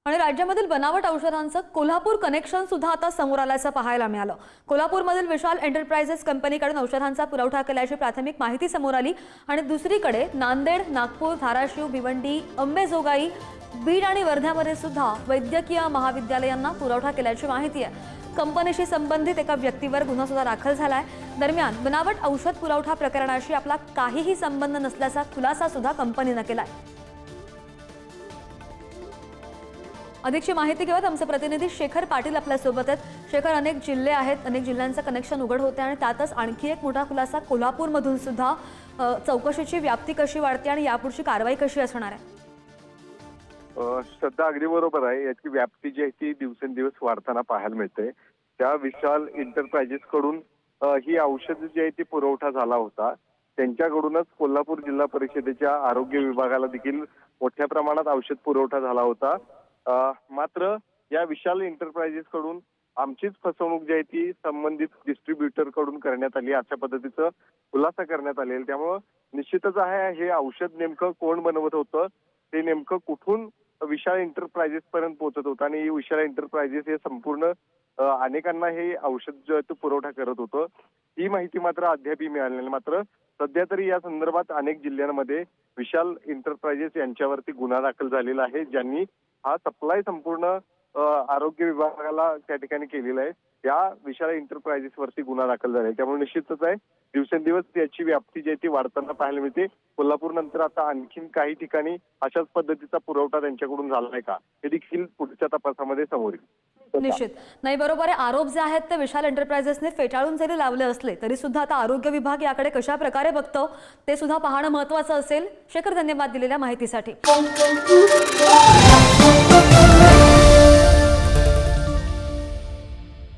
आणि राज्यामधील बनावट औषधांचं कोल्हापूर कनेक्शन सुद्धा आता समोर आल्याचं पाहायला मिळालं। कोल्हापूरमधील विशाल एंटरप्राइजेस कंपनीकडून औषधांचा पुरवठा केल्याची प्राथमिक माहिती समोर आली आणि दुसरीकडे नांदेड, नागपूर, धाराशिव, भिवंडी, अंबेजोगाई, बीड आणि वर्ध्यामध्ये सुद्धा वैद्यकीय महाविद्यालयांना पुरवठा केल्याची माहिती आहे। कंपनीशी संबंधित एका व्यक्तीवर गुन्हा सुद्धा दाखल झालाय। दरम्यान बनावट औषध पुरवठा प्रकरणाशी आपला काहीही संबंध नसल्याचा खुलासा सुद्धा कंपनीने केलाय। अधिकची माहिती घेऊयात आमचे प्रतिनिधी शेखर पाटील आपल्या सोबत आहेत। शेखर, अनेक जिल्हे आहेत, अनेक जिल्ह्यांचं कनेक्शन उघड होते आणि त्यातच आणखी एक मोठा खुलासा कोल्हापूरमधून सुद्धा। चौकशीची व्याप्ती कशी वाढते आणि यापुढची कारवाई कशी असणार आहे? श्रद्धा, अगदी बरोबर आहे। याची व्याप्ती जी आहे ती दिवसेंदिवस वाढताना पाहायला मिळते। त्या विशाल एंटरप्राइजेस कडून ही औषध जी आहे ती पुरवठा झाला होता। त्यांच्याकडूनच कोल्हापूर जिल्हा परिषदेच्या आरोग्य विभागाला देखील मोठ्या प्रमाणात औषध पुरवठा झाला होता। मात्र या विशाल एंटरप्राइजेस कडून आमचीच फसवणूक जी आहे ती संबंधित डिस्ट्रीब्युटर कडून करण्यात आली, अशा पद्धतीचं खुलासा करण्यात आलेला। त्यामुळे निश्चितच आहे हे औषध नेमकं कोण बनवत होतं, ते नेमकं कुठून विशाल एंटरप्राइजेस पर्यंत पोहोचत होतं आणि विशाल एंटरप्राइजेस हे संपूर्ण अनेकांना हे औषध जो आहे तो पुरवठा करत होतं, ही माहिती मात्र अद्यापही मिळाली नाही। मात्र सध्या तरी या संदर्भात अनेक जिल्ह्यांमध्ये विशाल एंटरप्राइजेस यांच्यावरती गुन्हा दाखल झालेला आहे, ज्यांनी हा सप्लाय संपूर्ण आरोग्य विभागाला त्या ठिकाणी केलेला आहे। त्या विशाल एंटरप्राइजेस वरती गुन्हा दाखल झाला आहे। त्यामुळे निश्चितच आहे दिवसेंदिवस याची व्याप्ती जी आहे ती वाढताना पाहायला मिळते। कोल्हापूर नंतर आता आणखीन काही ठिकाणी अशाच पद्धतीचा पुरवठा त्यांच्याकडून झालाय का, हे देखील पुढच्या तपासामध्ये समोर येईल। निश्चित नाही, बरोबर आहे। आरोप जे आहेत ते विशाल एंटरप्राइजेसने फेटाळून जरी लावले असले तरी सुद्धा आता आरोग्य विभाग याकडे कशा प्रकारे बघतो ते सुद्धा पाहणं महत्त्वाचं असेल। शेखर, धन्यवाद दिलेल्या माहितीसाठी।